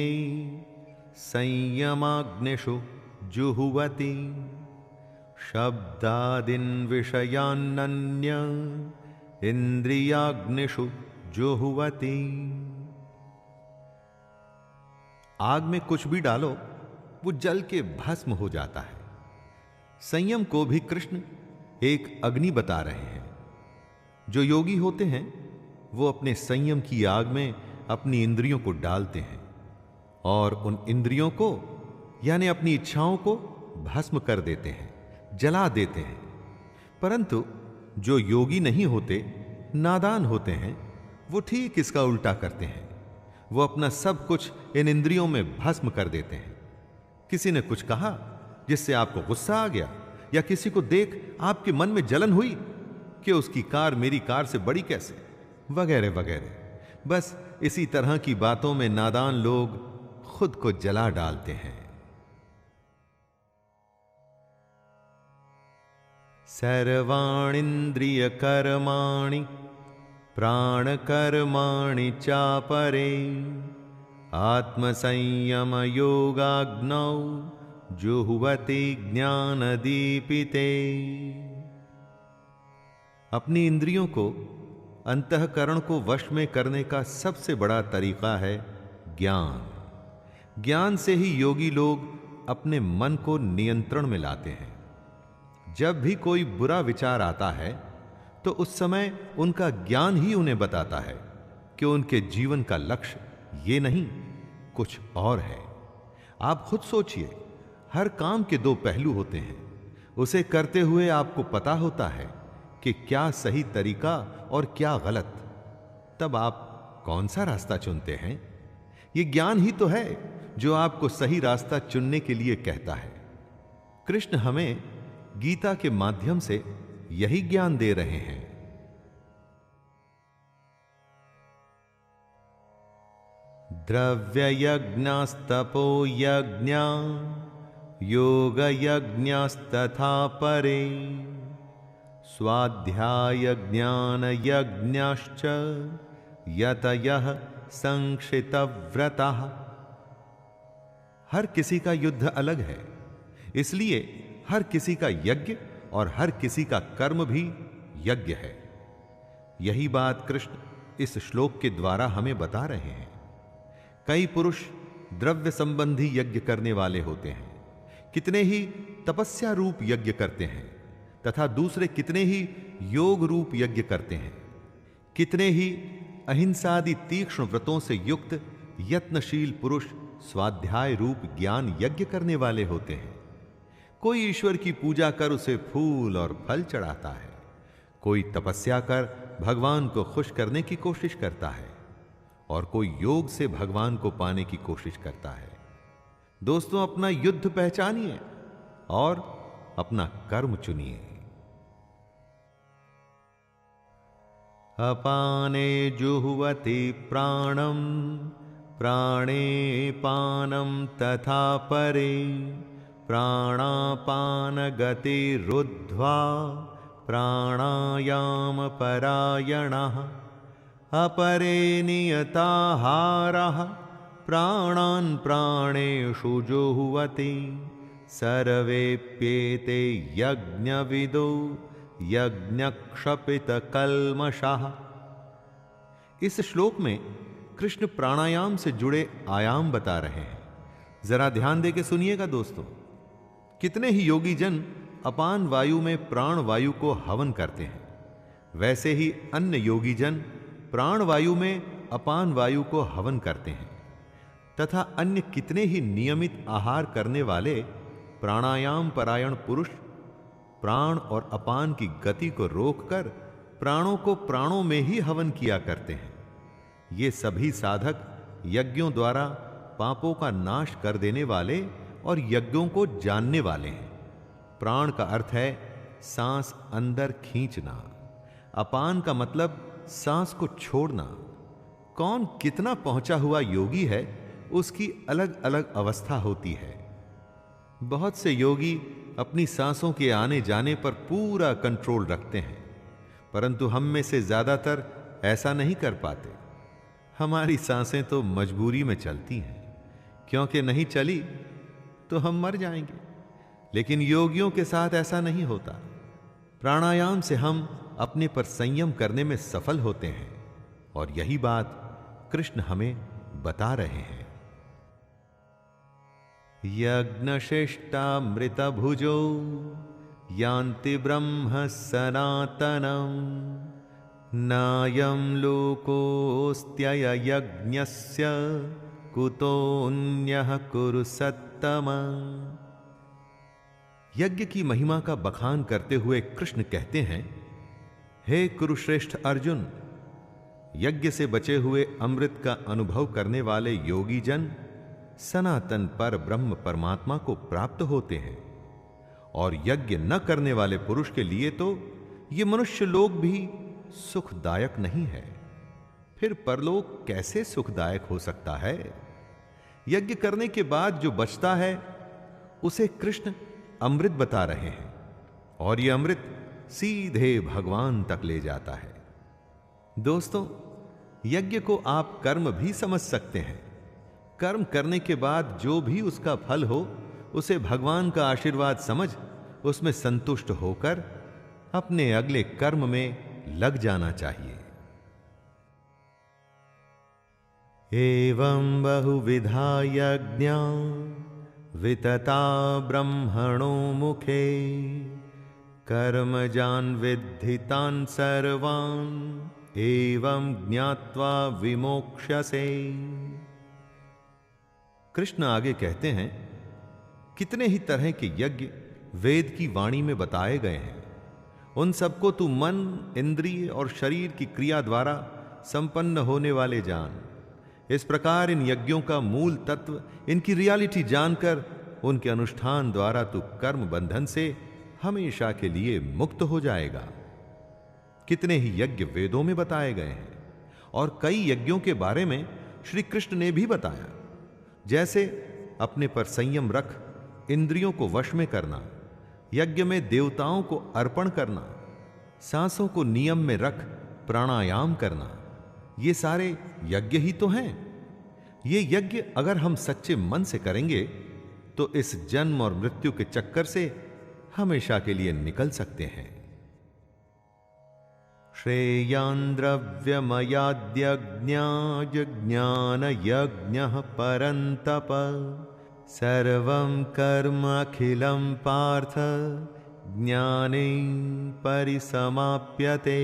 संयमाग्निषु जुह्वति शब्दादीन् विषयान्नन्य इंद्रियाग्निषु जुह्वति। आग में कुछ भी डालो वो जल के भस्म हो जाता है। संयम को भी कृष्ण एक अग्नि बता रहे हैं। जो योगी होते हैं वो अपने संयम की आग में अपनी इंद्रियों को डालते हैं और उन इंद्रियों को यानी अपनी इच्छाओं को भस्म कर देते हैं, जला देते हैं। परंतु जो योगी नहीं होते, नादान होते हैं, वो ठीक इसका उल्टा करते हैं। वो अपना सब कुछ इन इंद्रियों में भस्म कर देते हैं। किसी ने कुछ कहा जिससे आपको गुस्सा आ गया या किसी को देख आपके मन में जलन हुई कि उसकी कार मेरी कार से बड़ी कैसे, वगैरह वगैरह। बस इसी तरह की बातों में नादान लोग खुद को जला डालते हैं। सर्वाणीन्द्रिय कर्माणि प्राणकर्माणि चापरे आत्मसंयम योगाग्नौ जुह्वति ज्ञानदीपिते। अपनी इंद्रियों को, अंतःकरण को वश में करने का सबसे बड़ा तरीका है ज्ञान। ज्ञान से ही योगी लोग अपने मन को नियंत्रण में लाते हैं। जब भी कोई बुरा विचार आता है तो उस समय उनका ज्ञान ही उन्हें बताता है कि उनके जीवन का लक्ष्य ये नहीं, कुछ और है। आप खुद सोचिए, हर काम के दो पहलू होते हैं। उसे करते हुए आपको पता होता है कि क्या सही तरीका और क्या गलत। तब आप कौन सा रास्ता चुनते हैं? ये ज्ञान ही तो है जो आपको सही रास्ता चुनने के लिए कहता है। कृष्ण हमें गीता के माध्यम से यही ज्ञान दे रहे हैं। द्रव्य यज्ञस्तपो यज्ञा योग यज्ञस्तथा परे स्वाध्याय ज्ञान यज्ञश्च यतयः संक्षिप्तव्रतः। हर किसी का युद्ध अलग है, इसलिए हर किसी का यज्ञ और हर किसी का कर्म भी यज्ञ है। यही बात कृष्ण इस श्लोक के द्वारा हमें बता रहे हैं। कई पुरुष द्रव्य संबंधी यज्ञ करने वाले होते हैं, कितने ही तपस्या रूप यज्ञ करते हैं, तथा दूसरे कितने ही योग रूप यज्ञ करते हैं। कितने ही अहिंसादि तीक्ष्ण व्रतों से युक्त यत्नशील पुरुष स्वाध्याय रूप ज्ञान यज्ञ करने वाले होते हैं। कोई ईश्वर की पूजा कर उसे फूल और फल चढ़ाता है, कोई तपस्या कर भगवान को खुश करने की कोशिश करता है और कोई योग से भगवान को पाने की कोशिश करता है। दोस्तों, अपना युद्ध पहचानिए और अपना कर्म चुनिए। अपाने जुह्वति प्राणम प्राणे पानम तथा परे प्राणापान गति रुद्ध्वा प्राणायाम परायणः अपरे नियताहारः प्राणान् प्राणेषु जुह्वति सर्वेप्येते यज्ञविदो यज्ञक्षपितकल्मषः। इस श्लोक में कृष्ण प्राणायाम से जुड़े आयाम बता रहे हैं। जरा ध्यान दे के सुनिएगा दोस्तों। कितने ही योगी जन अपान वायु में प्राण वायु को हवन करते हैं, वैसे ही अन्य योगी जन प्राण वायु में अपान वायु को हवन करते हैं तथा अन्य कितने ही नियमित आहार करने वाले प्राणायाम परायण पुरुष प्राण और अपान की गति को रोककर प्राणों को प्राणों में ही हवन किया करते हैं। ये सभी साधक यज्ञों द्वारा पापों का नाश कर देने वाले और यज्ञों को जानने वाले हैं। प्राण का अर्थ है सांस अंदर खींचना, अपान का मतलब सांस को छोड़ना। कौन कितना पहुंचा हुआ योगी है उसकी अलग अलग अवस्था होती है। बहुत से योगी अपनी सांसों के आने जाने पर पूरा कंट्रोल रखते हैं, परंतु हम में से ज्यादातर ऐसा नहीं कर पाते। हमारी सांसें तो मजबूरी में चलती हैं, क्योंकि नहीं चली तो हम मर जाएंगे। लेकिन योगियों के साथ ऐसा नहीं होता। प्राणायाम से हम अपने पर संयम करने में सफल होते हैं और यही बात कृष्ण हमें बता रहे हैं। यज्ञशिष्टामृतभुजो यान्ति ब्रह्म सनातनम नायं लोकोऽस्त्यय यज्ञस्य कुतोऽन्यः कुरु सत्तम। यज्ञ की महिमा का बखान करते हुए कृष्ण कहते हैं, हे कुरुश्रेष्ठ अर्जुन, यज्ञ से बचे हुए अमृत का अनुभव करने वाले योगी जन सनातन पर ब्रह्म परमात्मा को प्राप्त होते हैं, और यज्ञ न करने वाले पुरुष के लिए तो ये मनुष्य लोक भी सुखदायक नहीं है। फिर परलोक कैसे सुखदायक हो सकता है? यज्ञ करने के बाद जो बचता है उसे कृष्ण अमृत बता रहे हैं, और यह अमृत सीधे भगवान तक ले जाता है। दोस्तों, यज्ञ को आप कर्म भी समझ सकते हैं। कर्म करने के बाद जो भी उसका फल हो उसे भगवान का आशीर्वाद समझ उसमें संतुष्ट होकर अपने अगले कर्म में लग जाना चाहिए। एवं बहुविधा यज्ञा वितता ब्रह्मणो मुखे कर्मजान् विद्धि तान् सर्वान् एवं ज्ञात्वा विमोक्ष्यसे। कृष्ण आगे कहते हैं, कितने ही तरह के यज्ञ वेद की वाणी में बताए गए हैं। उन सबको तू मन, इंद्रिय और शरीर की क्रिया द्वारा संपन्न होने वाले जान। इस प्रकार इन यज्ञों का मूल तत्व, इनकी रियलिटी जानकर उनके अनुष्ठान द्वारा तू कर्म बंधन से हमेशा के लिए मुक्त हो जाएगा। कितने ही यज्ञ वेदों में बताए गए हैं और कई यज्ञों के बारे में श्री कृष्ण ने भी बताया, जैसे अपने पर संयम रख इंद्रियों को वश में करना, यज्ञ में देवताओं को अर्पण करना, सांसों को नियम में रख प्राणायाम करना। ये सारे यज्ञ ही तो हैं। ये यज्ञ अगर हम सच्चे मन से करेंगे तो इस जन्म और मृत्यु के चक्कर से हमेशा के लिए निकल सकते हैं। श्रेयान् द्रव्यमयाद्यज्ञान यज्ञः परन्तप सर्वं कर्म अखिलं पार्थ ज्ञाने परिसमाप्यते।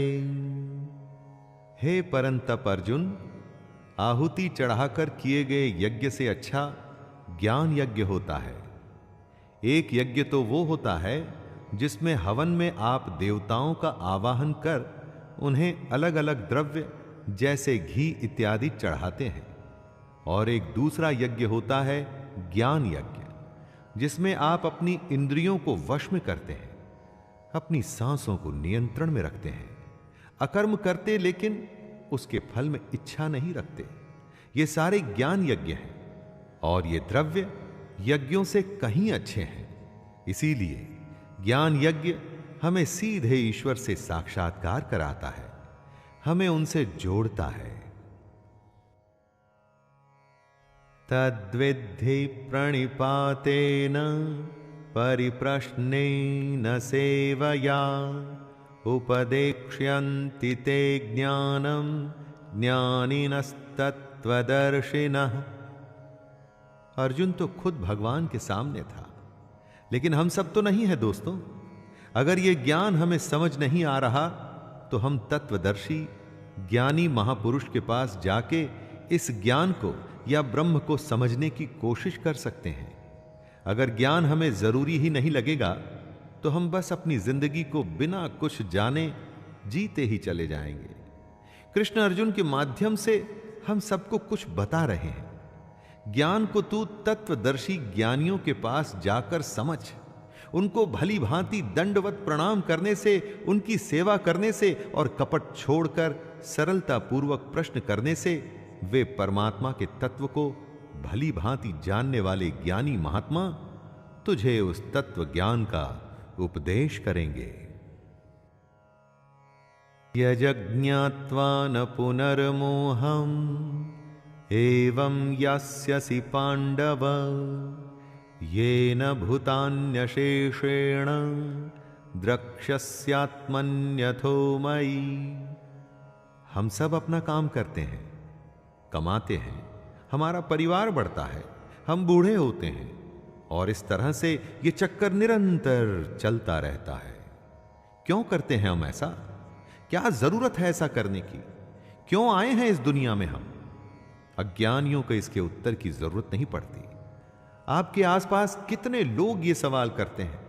हे परंतप अर्जुन, आहुति चढ़ाकर किए गए यज्ञ से अच्छा ज्ञान यज्ञ होता है। एक यज्ञ तो वो होता है जिसमें हवन में आप देवताओं का आवाहन कर उन्हें अलग अलग द्रव्य जैसे घी इत्यादि चढ़ाते हैं, और एक दूसरा यज्ञ होता है ज्ञान यज्ञ, जिसमें आप अपनी इंद्रियों को वश में करते हैं, अपनी सांसों को नियंत्रण में रखते हैं, अकर्म करते लेकिन उसके फल में इच्छा नहीं रखते। ये सारे ज्ञान यज्ञ हैं और ये द्रव्य यज्ञों से कहीं अच्छे हैं। इसीलिए ज्ञान यज्ञ हमें सीधे ईश्वर से साक्षात्कार कराता है, हमें उनसे जोड़ता है। तद्विद्धि प्रणिपातेन परिप्रश्नेन सेवया उपदेक्ष्यन्ति ते ज्ञानम ज्ञानिनस्तत्त्वदर्शिनः। अर्जुन तो खुद भगवान के सामने था, लेकिन हम सब तो नहीं है दोस्तों। अगर ये ज्ञान हमें समझ नहीं आ रहा तो हम तत्वदर्शी ज्ञानी महापुरुष के पास जाके इस ज्ञान को या ब्रह्म को समझने की कोशिश कर सकते हैं। अगर ज्ञान हमें जरूरी ही नहीं लगेगा तो हम बस अपनी जिंदगी को बिना कुछ जाने जीते ही चले जाएंगे। कृष्ण अर्जुन के माध्यम से हम सबको कुछ बता रहे हैं। ज्ञान को तू तत्वदर्शी ज्ञानियों के पास जाकर समझ। उनको भली भांति दंडवत प्रणाम करने से, उनकी सेवा करने से और कपट छोड़कर सरलता पूर्वक प्रश्न करने से वे परमात्मा के तत्व को भली भांति जानने वाले ज्ञानी महात्मा तुझे उस तत्व ज्ञान का उपदेश करेंगे। यज्ञात्वा न पुनर्मोहम् एवं यास्यसि पांडव येन भूतान्यशेषेण द्रक्ष्यस्यात्मन्यथो मयि। हम सब अपना काम करते हैं, कमाते हैं, हमारा परिवार बढ़ता है, हम बूढ़े होते हैं और इस तरह से ये चक्कर निरंतर चलता रहता है। क्यों करते हैं हम ऐसा? क्या जरूरत है ऐसा करने की? क्यों आए हैं इस दुनिया में हम? अज्ञानियों को इसके उत्तर की जरूरत नहीं पड़ती। आपके आसपास कितने लोग ये सवाल करते हैं?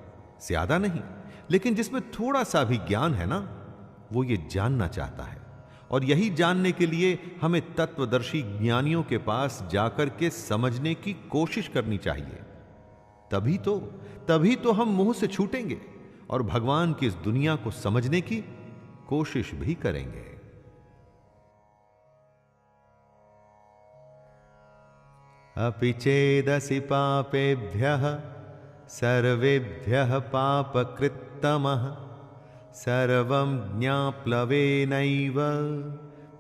ज्यादा नहीं, लेकिन जिसमें थोड़ा सा भी ज्ञान है ना, वो ये जानना चाहता है। और यही जानने के लिए हमें तत्वदर्शी ज्ञानियों के पास जाकर के समझने की कोशिश करनी चाहिए। तभी तो हम मोह से छूटेंगे और भगवान की इस दुनिया को समझने की कोशिश भी करेंगे। अपि चेदसि पापेभ्यः सर्वेभ्यः पापकृत्तमः सर्वं ज्ञाप्लवेनैव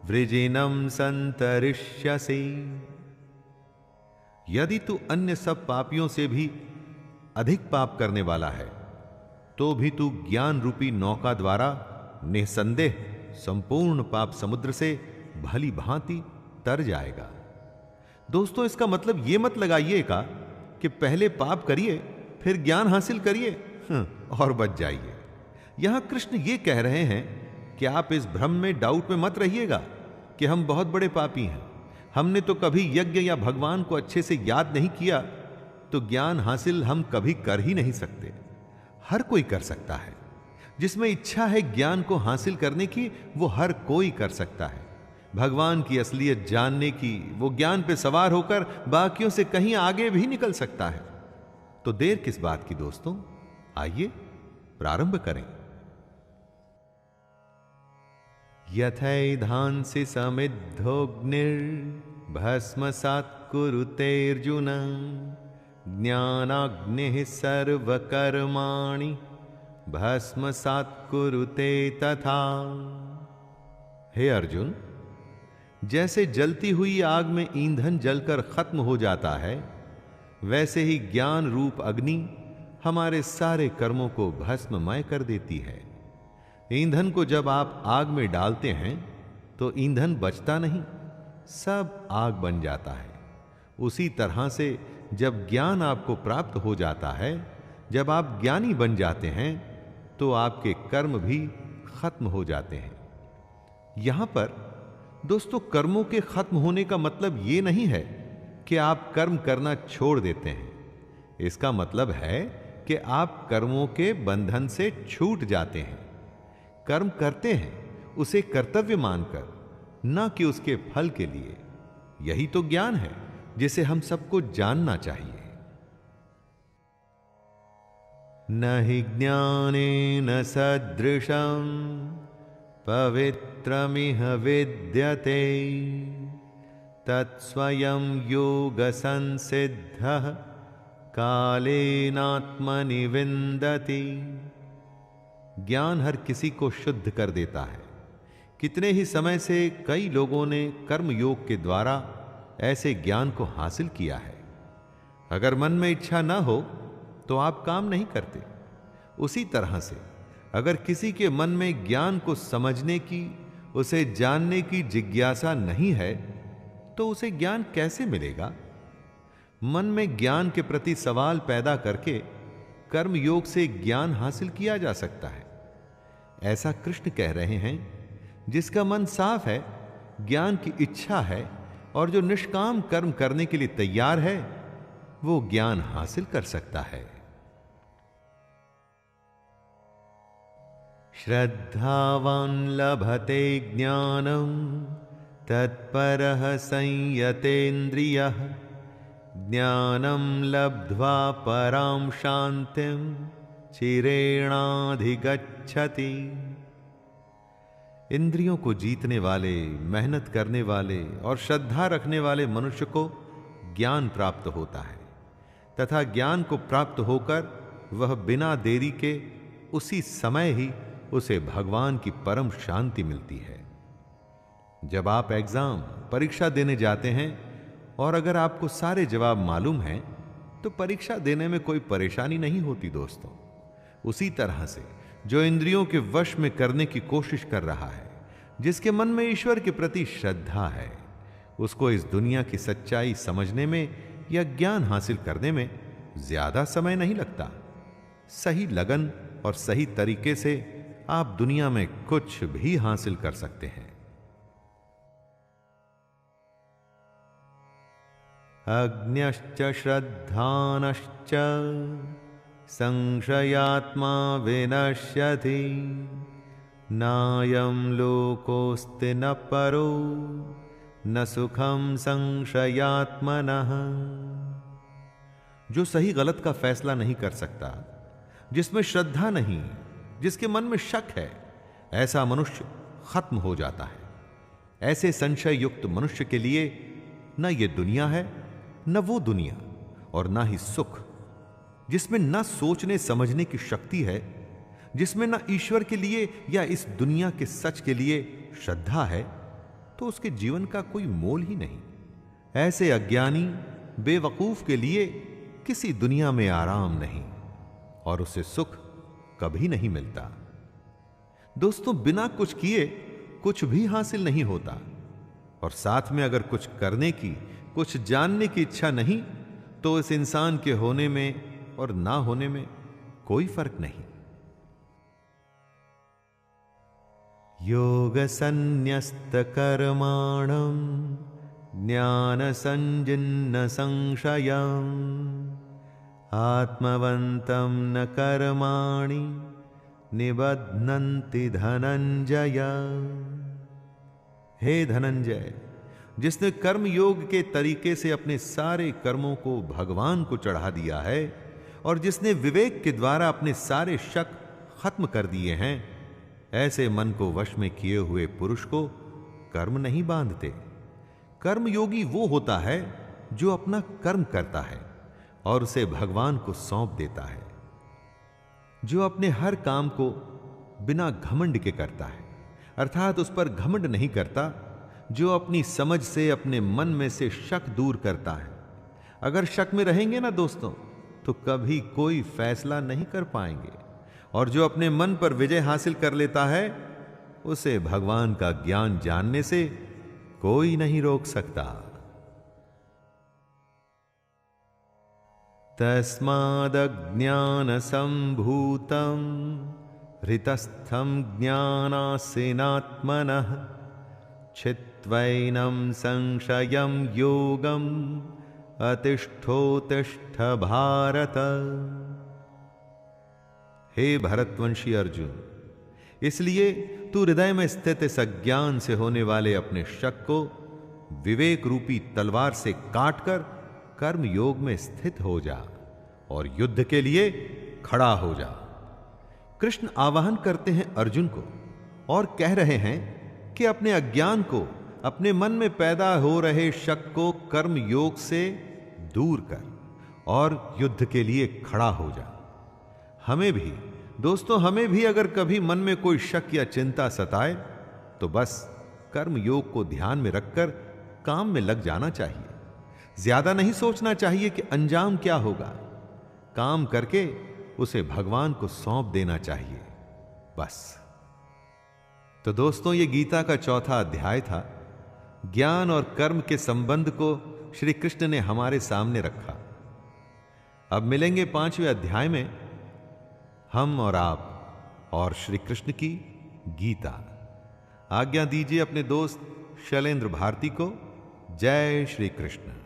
वृजिनं संतरिष्यसि। यदि तू अन्य सब पापियों से भी अधिक पाप करने वाला है तो भी तू ज्ञान रूपी नौका द्वारा निसंदेह संपूर्ण पाप समुद्र से भली भांति तर जाएगा। दोस्तों, इसका मतलब यह मत लगाइएगा कि पहले पाप करिए फिर ज्ञान हासिल करिए और बच जाइए। यहां कृष्ण ये कह रहे हैं कि आप इस भ्रम में, डाउट में मत रहिएगा कि हम बहुत बड़े पापी हैं, हमने तो कभी यज्ञ या भगवान को अच्छे से याद नहीं किया, तो ज्ञान हासिल हम कभी कर ही नहीं सकते। हर कोई कर सकता है। जिसमें इच्छा है ज्ञान को हासिल करने की, वो हर कोई कर सकता है। भगवान की असलियत जानने की, वो ज्ञान पे सवार होकर बाकियों से कहीं आगे भी निकल सकता है। तो देर किस बात की दोस्तों, आइए प्रारंभ करें। यथैधांसि समिद्धोऽग्निर्भस्मसात् कुरुतेऽर्जुन ज्ञानाग्निः सर्वकर्माणि भस्मसात् कुरुते तथा। हे अर्जुन, जैसे जलती हुई आग में ईंधन जलकर खत्म हो जाता है, वैसे ही ज्ञान रूप अग्नि हमारे सारे कर्मों को भस्ममय कर देती है। ईंधन को जब आप आग में डालते हैं तो ईंधन बचता नहीं, सब आग बन जाता है। उसी तरह से जब ज्ञान आपको प्राप्त हो जाता है, जब आप ज्ञानी बन जाते हैं, तो आपके कर्म भी खत्म हो जाते हैं। यहां पर दोस्तों, कर्मों के खत्म होने का मतलब यह नहीं है कि आप कर्म करना छोड़ देते हैं। इसका मतलब है कि आप कर्मों के बंधन से छूट जाते हैं। कर्म करते हैं उसे कर्तव्य मानकर, न कि उसके फल के लिए। यही तो ज्ञान है जिसे हम सबको जानना चाहिए। न हि ज्ञानेन सदृशं पवित्रमिह विद्यते तत्स्वयं योगसंसिद्धः कालेनात्मनि विन्दति। ज्ञान हर किसी को शुद्ध कर देता है। कितने ही समय से कई लोगों ने कर्म योग के द्वारा ऐसे ज्ञान को हासिल किया है। अगर मन में इच्छा न हो तो आप काम नहीं करते। उसी तरह से अगर किसी के मन में ज्ञान को समझने की, उसे जानने की जिज्ञासा नहीं है तो उसे ज्ञान कैसे मिलेगा? मन में ज्ञान के प्रति सवाल पैदा करके कर्म योग से ज्ञान हासिल किया जा सकता है। ऐसा कृष्ण कह रहे हैं, जिसका मन साफ है, ज्ञान की इच्छा है और जो निष्काम कर्म करने के लिए तैयार है, वो ज्ञान हासिल कर सकता है। श्रद्धावान लभते ज्ञानम तत्परः संयतेन्द्रियः ज्ञानम लब्ध्वा परां शांतिं चिरेणाधिगच्छति। इंद्रियों को जीतने वाले, मेहनत करने वाले और श्रद्धा रखने वाले मनुष्य को ज्ञान प्राप्त होता है तथा ज्ञान को प्राप्त होकर वह बिना देरी के उसी समय ही उसे भगवान की परम शांति मिलती है। जब आप एग्जाम, परीक्षा देने जाते हैं और अगर आपको सारे जवाब मालूम हैं तो परीक्षा देने में कोई परेशानी नहीं होती दोस्तों। उसी तरह से जो इंद्रियों के वश में करने की कोशिश कर रहा है, जिसके मन में ईश्वर के प्रति श्रद्धा है, उसको इस दुनिया की सच्चाई समझने में या ज्ञान हासिल करने में ज्यादा समय नहीं लगता। सही लगन और सही तरीके से आप दुनिया में कुछ भी हासिल कर सकते हैं। अज्ञश्च श्रद्धानश्च संशयात्मा विनश्यति नायं लोकोऽस्ति न परो न सुखम संशयात्मनः। जो सही गलत का फैसला नहीं कर सकता, जिसमें श्रद्धा नहीं, जिसके मन में शक है, ऐसा मनुष्य खत्म हो जाता है। ऐसे संशय युक्त मनुष्य के लिए न ये दुनिया है, न वो दुनिया, और ना ही सुख। जिसमें न सोचने समझने की शक्ति है, जिसमें न ईश्वर के लिए या इस दुनिया के सच के लिए श्रद्धा है, तो उसके जीवन का कोई मोल ही नहीं। ऐसे अज्ञानी बेवकूफ के लिए किसी दुनिया में आराम नहीं और उसे सुख कभी नहीं मिलता। दोस्तों, बिना कुछ किए कुछ भी हासिल नहीं होता, और साथ में अगर कुछ करने की, कुछ जानने की इच्छा नहीं तो इस इंसान के होने में और ना होने में कोई फर्क नहीं। योग संन्यस्त कर्माणं ज्ञान संजिन्न संशयम् आत्मवन्तं न कर्माणि निबध्नन्ति धनंजय। हे धनंजय, जिसने कर्म योग के तरीके से अपने सारे कर्मों को भगवान को चढ़ा दिया है और जिसने विवेक के द्वारा अपने सारे शक खत्म कर दिए हैं, ऐसे मन को वश में किए हुए पुरुष को कर्म नहीं बांधते। कर्म योगी वो होता है जो अपना कर्म करता है और उसे भगवान को सौंप देता है, जो अपने हर काम को बिना घमंड के करता है, अर्थात उस पर घमंड नहीं करता, जो अपनी समझ से अपने मन में से शक दूर करता है। अगर शक में रहेंगे ना दोस्तों, तो कभी कोई फैसला नहीं कर पाएंगे, और जो अपने मन पर विजय हासिल कर लेता है, उसे भगवान का ज्ञान जानने से कोई नहीं रोक सकता। तस्मादज्ञान संभूतं हृतस्थं ज्ञानासीनात्मनः छित्त्वैनं संशयं योगम् अतिष्ठोतिष्ठ भारत। हे भरतवंशी अर्जुन, इसलिए तू हृदय में स्थित इस अज्ञान से होने वाले अपने शक को विवेक रूपी तलवार से काटकर कर्म योग में स्थित हो जा और युद्ध के लिए खड़ा हो जा। कृष्ण आवाहन करते हैं अर्जुन को और कह रहे हैं कि अपने अज्ञान को, अपने मन में पैदा हो रहे शक को कर्म योग से दूर कर और युद्ध के लिए खड़ा हो जा। हमें भी दोस्तों, हमें भी अगर कभी मन में कोई शक या चिंता सताए तो बस कर्म योग को ध्यान में रखकर काम में लग जाना चाहिए। ज्यादा नहीं सोचना चाहिए कि अंजाम क्या होगा। काम करके उसे भगवान को सौंप देना चाहिए, बस। तो दोस्तों, ये गीता का चौथा अध्याय था। ज्ञान और कर्म के संबंध को श्री कृष्ण ने हमारे सामने रखा। अब मिलेंगे 5वें अध्याय में हम और आप और श्री कृष्ण की गीता। आज्ञा दीजिए अपने दोस्त शैलेंद्र भारती को। जय श्री कृष्ण।